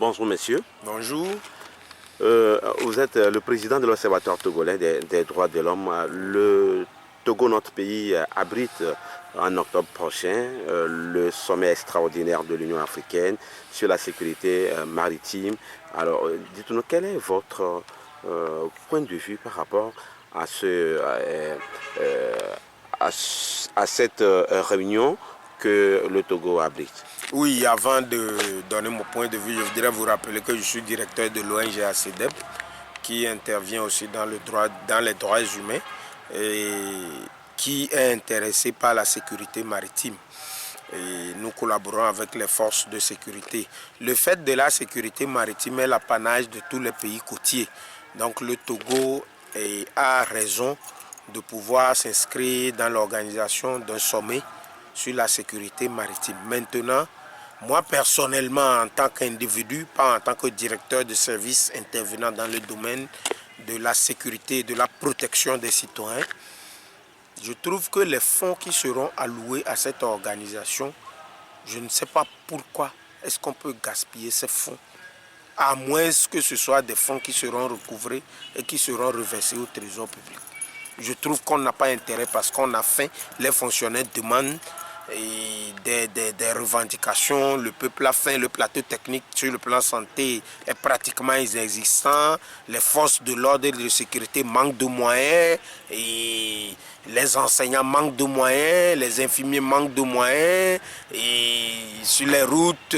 Bonjour messieurs. Bonjour. Vous êtes le président de l'Observatoire togolais des droits de l'homme. Le Togo, notre pays, abrite en octobre prochain le sommet extraordinaire de l'Union africaine sur la sécurité maritime. Alors, dites-nous, quel est votre point de vue par rapport à, cette réunion que le Togo abrite? Oui, avant de donner mon point de vue, je voudrais vous rappeler que je suis directeur de l'ONG ACDEP, qui intervient aussi dans les droits humains et qui est intéressé par la sécurité maritime. Et nous collaborons avec les forces de sécurité. Le fait de la sécurité maritime est l'apanage de tous les pays côtiers. Donc le Togo a raison de pouvoir s'inscrire dans l'organisation d'un sommet sur la sécurité maritime. Maintenant, moi personnellement, en tant qu'individu, pas en tant que directeur de service intervenant dans le domaine de la sécurité et de la protection des citoyens, je trouve que les fonds qui seront alloués à cette organisation, je ne sais pas pourquoi est-ce qu'on peut gaspiller ces fonds, à moins que ce soit des fonds qui seront recouvrés et qui seront reversés au trésor public. Je trouve qu'on n'a pas intérêt parce qu'on a faim, les fonctionnaires demandent des revendications, le peuple a faim, le plateau technique sur le plan santé est pratiquement inexistant, les forces de l'ordre et de sécurité manquent de moyens, et les enseignants manquent de moyens, les infirmiers manquent de moyens, et sur les routes,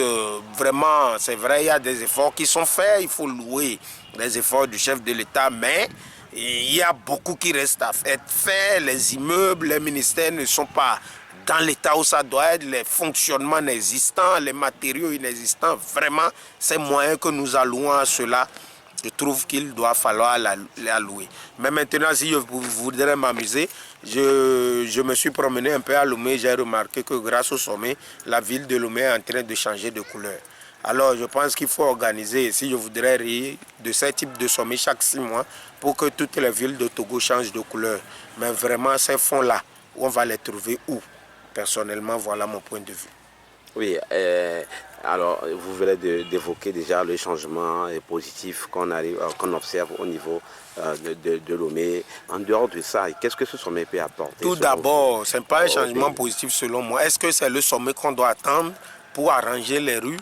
vraiment, c'est vrai, il y a des efforts qui sont faits, il faut louer les efforts du chef de l'État, mais il y a beaucoup qui reste à être fait, les immeubles, les ministères ne sont pas dans l'état où ça doit être, les fonctionnements inexistants, les matériaux inexistants. Vraiment, ces moyens que nous allouons à cela, je trouve qu'il doit falloir les allouer. Mais maintenant, si je voudrais m'amuser, je me suis promené un peu à Lomé, j'ai remarqué que grâce au sommet, la ville de Lomé est en train de changer de couleur. Alors je pense qu'il faut organiser, si je voudrais rire, de ce type de sommet chaque 6 mois pour que toutes les villes de Togo changent de couleur. Mais vraiment, ces fonds-là, on va les trouver où? Personnellement, voilà mon point de vue. Oui, alors vous venez d'évoquer déjà le changement positif qu'on observe au niveau de Lomé. En dehors de ça, qu'est-ce que ce sommet peut apporter? Tout d'abord, ce n'est pas un changement positif selon moi. Est-ce que c'est le sommet qu'on doit attendre pour arranger les rues,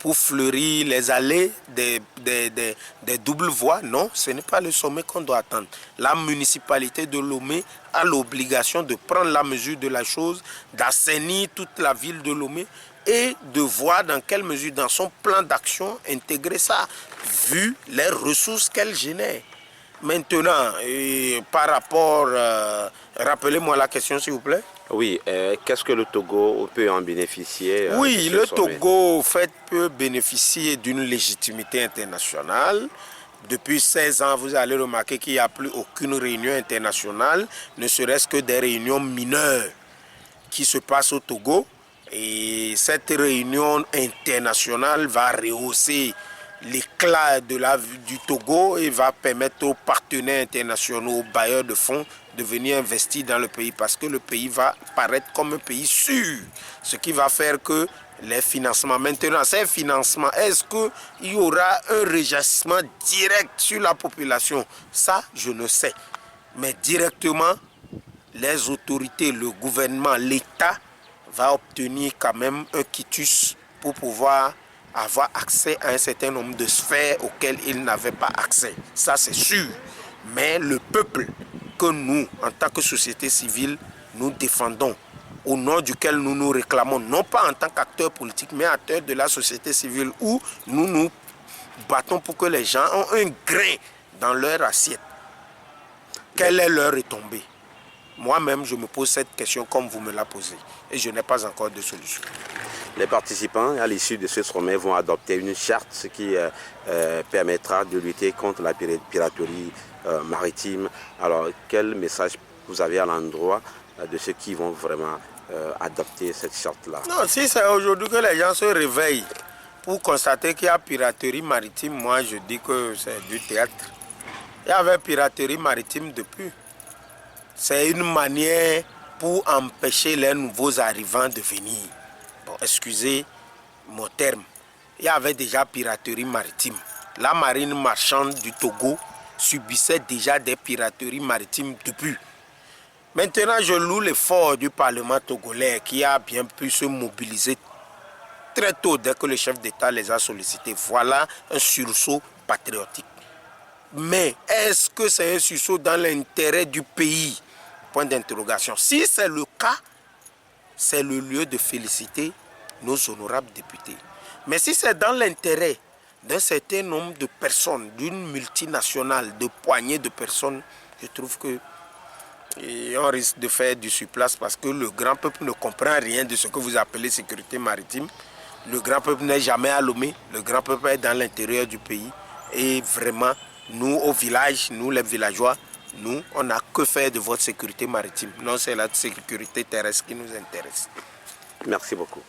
pour fleurir les allées des doubles voies? Non, ce n'est pas le sommet qu'on doit attendre. La municipalité de Lomé a l'obligation de prendre la mesure de la chose, d'assainir toute la ville de Lomé et de voir dans quelle mesure, dans son plan d'action, intégrer ça, vu les ressources qu'elle génère. Maintenant, par rapport, rappelez-moi la question s'il vous plaît. Oui, qu'est-ce que le Togo peut en bénéficier? Oui, le Togo peut bénéficier d'une légitimité internationale. Depuis 16 ans, vous allez remarquer qu'il n'y a plus aucune réunion internationale, ne serait-ce que des réunions mineures qui se passent au Togo. Et cette réunion internationale va rehausser l'éclat du Togo et va permettre aux partenaires internationaux, aux bailleurs de fonds, de venir investir dans le pays parce que le pays va paraître comme un pays sûr. Ce qui va faire que les financements, maintenant, ces financements, est-ce qu'il y aura un réagissement direct sur la population? Ça, je ne sais. Mais directement, les autorités, le gouvernement, l'État va obtenir quand même un quitus pour pouvoir avoir accès à un certain nombre de sphères auxquelles il n'avait pas accès. Ça, c'est sûr. Mais le peuple que nous, en tant que société civile, nous défendons, au nom duquel nous nous réclamons, non pas en tant qu'acteurs politiques, mais acteurs de la société civile, où nous nous battons pour que les gens ont un grain dans leur assiette. Quelle est leur retombée? Moi-même, je me pose cette question comme vous me la posez et je n'ai pas encore de solution. Les participants, à l'issue de ce sommet, vont adopter une charte, ce qui permettra de lutter contre la piraterie maritime. Alors, quel message vous avez à l'endroit de ceux qui vont vraiment adopter cette charte-là? Non, si c'est aujourd'hui que les gens se réveillent pour constater qu'il y a piraterie maritime, moi je dis que c'est du théâtre. Il y avait piraterie maritime depuis. C'est une manière pour empêcher les nouveaux arrivants de venir. Bon, excusez mon terme. il y avait déjà piraterie maritime. La marine marchande du Togo subissait déjà des pirateries maritimes depuis. Maintenant, je loue l'effort du Parlement togolais qui a bien pu se mobiliser très tôt dès que le chef d'État les a sollicités. Voilà un sursaut patriotique. Mais est-ce que c'est un sursaut dans l'intérêt du pays? Point d'interrogation. Si c'est le cas, c'est le lieu de féliciter nos honorables députés. Mais si c'est dans l'intérêt d'un certain nombre de personnes, d'une multinationale, de poignées de personnes, je trouve que on risque de faire du surplace parce que le grand peuple ne comprend rien de ce que vous appelez sécurité maritime. Le grand peuple n'est jamais à Lomé, le grand peuple est dans l'intérieur du pays. Et vraiment, nous au village, nous les villageois, nous, on n'a que faire de votre sécurité maritime. Non, c'est la sécurité terrestre qui nous intéresse. Merci beaucoup.